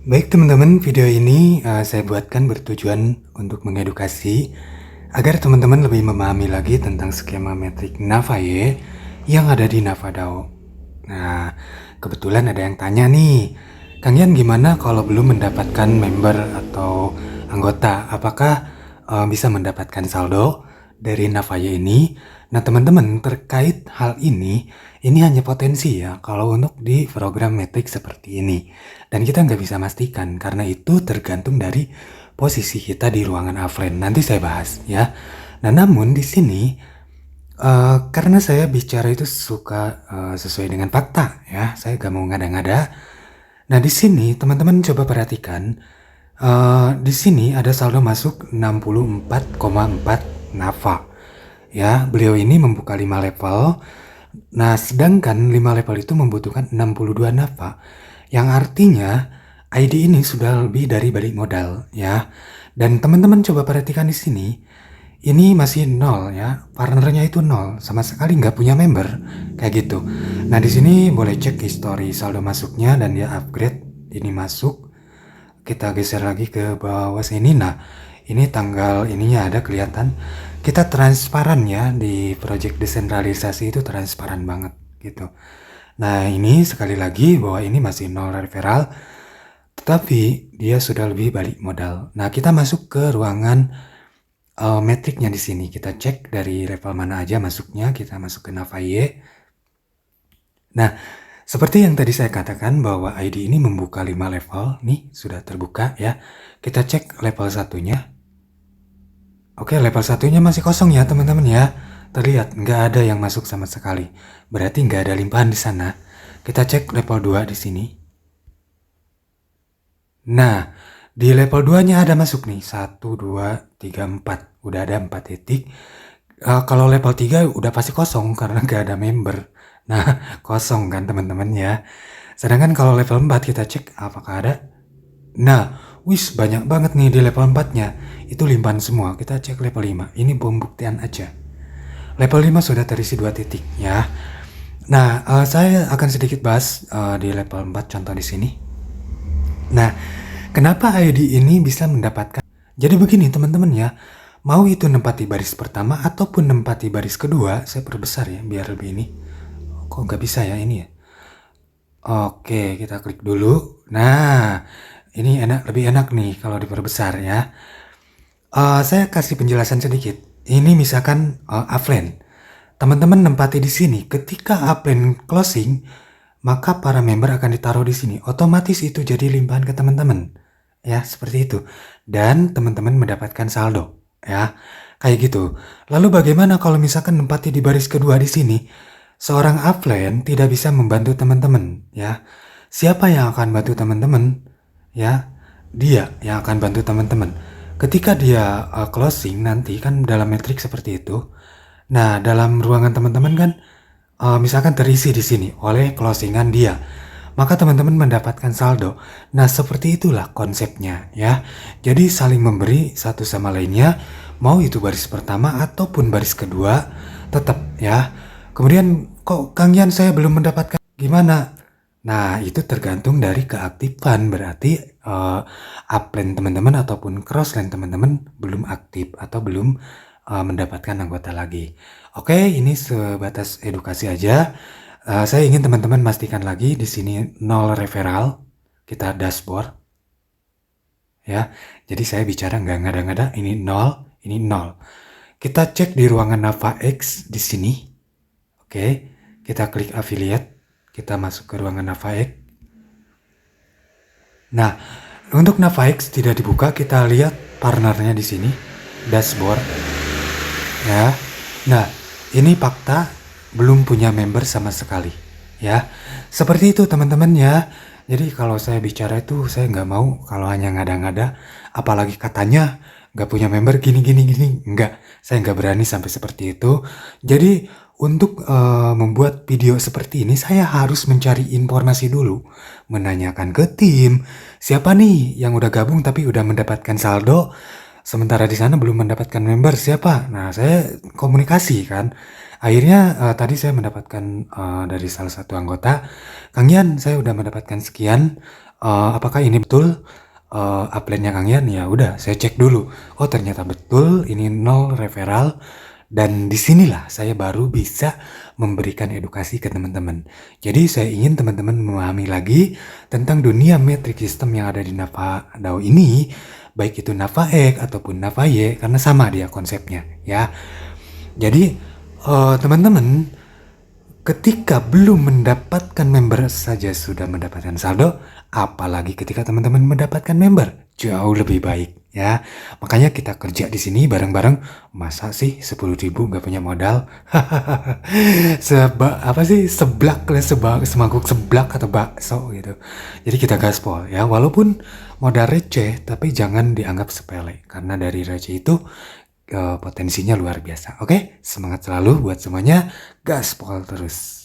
Baik teman-teman, video ini saya buatkan bertujuan untuk mengedukasi agar teman-teman lebih memahami lagi tentang skema metrik Navaye yang ada di Navadao. Nah, kebetulan ada yang tanya nih, Kang Yan gimana kalau belum mendapatkan member atau anggota? Apakah bisa mendapatkan saldo dari Navaye ini? Nah teman-teman, terkait hal ini hanya potensi ya kalau untuk di program metrik seperti ini. Dan kita nggak bisa pastikan karena itu tergantung dari posisi kita di ruangan offline. Nanti saya bahas ya. Nah namun di sini karena saya bicara itu suka sesuai dengan fakta ya. Saya gak mau ngada-ngada. Nah di sini teman-teman coba perhatikan. Di sini ada saldo masuk 64,4 Nava. Ya, beliau ini membuka 5 level. Nah, sedangkan 5 level itu membutuhkan 62 Nava. Yang artinya ID ini sudah lebih dari balik modal ya. Dan teman-teman coba perhatikan di sini. Ini masih nol ya. Partnernya itu nol, sama sekali nggak punya member kayak gitu. Nah, di sini boleh cek histori saldo masuknya dan dia upgrade ini masuk. Kita geser lagi ke bawah sini. Nah, ini tanggal ininya ada kelihatan. Kita transparan ya di project desentralisasi itu transparan banget gitu. Nah, ini sekali lagi bahwa ini masih nol referral, tetapi dia sudah lebih balik modal. Nah, kita masuk ke ruangan metriknya di sini. Kita cek dari level mana aja masuknya. Kita masuk ke Navaye. Nah, seperti yang tadi saya katakan bahwa ID ini membuka 5 level, nih sudah terbuka ya. Kita cek level satunya. Oke, level satunya masih kosong ya teman-teman ya. Terlihat nggak ada yang masuk sama sekali. Berarti nggak ada limpahan di sana. Kita cek level 2 di sini. Nah, di level 2-nya ada masuk nih. 1, 2, 3, 4. Udah ada 4 titik. Kalau level 3 udah pasti kosong karena nggak ada member. Nah, kosong kan teman-teman ya. Sedangkan kalau level 4 kita cek apakah ada. Nah, wis banyak banget nih di level 4-nya. Itu limpahan semua. Kita cek level 5. Ini pembuktian aja. Level 5 sudah terisi 2 titik ya. Nah, saya akan sedikit bahas di level 4 contoh di sini. Nah, kenapa ID ini bisa mendapatkan? Jadi begini teman-teman ya. Mau itu nempati baris pertama ataupun nempati baris kedua, saya perbesar ya biar lebih ini. Kok nggak bisa ya ini ya? Oke, kita klik dulu. Nah, ini lebih enak nih kalau diperbesar ya. Saya kasih penjelasan sedikit. Ini misalkan upline. Teman-teman nempati di sini. Ketika upline closing, maka para member akan ditaruh di sini. Otomatis itu jadi limpahan ke teman-teman. Ya, seperti itu. Dan teman-teman mendapatkan saldo. Ya, kayak gitu. Lalu bagaimana kalau misalkan nempati di baris kedua di sini? Seorang upline tidak bisa membantu teman-teman. Ya, siapa yang akan bantu teman-teman? Ya, dia yang akan bantu teman-teman. Ketika dia closing nanti kan dalam metrik seperti itu. Nah, dalam ruangan teman-teman kan misalkan terisi di sini oleh closingan dia. Maka teman-teman mendapatkan saldo. Nah, seperti itulah konsepnya ya. Jadi saling memberi satu sama lainnya, mau itu baris pertama ataupun baris kedua, tetap ya. Kemudian kok Kang Yan saya belum mendapatkan gimana? Nah, itu tergantung dari keaktifan. Berarti upline teman-teman ataupun crossline teman-teman belum aktif atau belum mendapatkan anggota lagi. Oke, ini sebatas edukasi aja. Saya ingin teman-teman pastikan lagi di sini 0 referral. Kita dashboard. Ya, jadi saya bicara nggak ngada-ngada. Ini 0, ini 0. Kita cek di ruangan Nava X di sini. Oke, kita klik affiliate. Kita masuk ke ruangan Nava X. Nah, untuk Nava X tidak dibuka. Kita lihat partnernya di sini. Dashboard. Ya, nah ini fakta belum punya member sama sekali ya. Seperti itu teman-teman ya. Jadi kalau saya bicara itu saya nggak mau kalau hanya ngada-ngada, apalagi katanya nggak punya member gini-gini nggak, saya nggak berani sampai seperti itu. Jadi untuk membuat video seperti ini saya harus mencari informasi dulu, menanyakan ke tim siapa nih yang udah gabung tapi udah mendapatkan saldo. Sementara di sana belum mendapatkan member siapa. Nah, saya komunikasi kan. Akhirnya tadi saya mendapatkan dari salah satu anggota, Kang Yan, saya udah mendapatkan sekian. apakah ini betul upline-nya Kang Yan? Ya udah, saya cek dulu. Oh ternyata betul, ini 0 referral. Dan disinilah saya baru bisa memberikan edukasi ke teman-teman. Jadi saya ingin teman-teman memahami lagi tentang dunia metric system yang ada di NavaDAO ini, baik itu NavaX ataupun NavaY, karena sama dia konsepnya ya. Jadi teman-teman, ketika belum mendapatkan member saja sudah mendapatkan saldo, apalagi ketika teman-teman mendapatkan member, jauh lebih baik ya. Makanya kita kerja di sini bareng-bareng. Masa sih 10.000 nggak punya modal? Apa sih, semangkuk seblak atau bakso gitu. Jadi kita gaspol ya, walaupun modal receh tapi jangan dianggap sepele, karena dari receh itu potensinya luar biasa. Oke, semangat selalu buat semuanya, gaspol terus.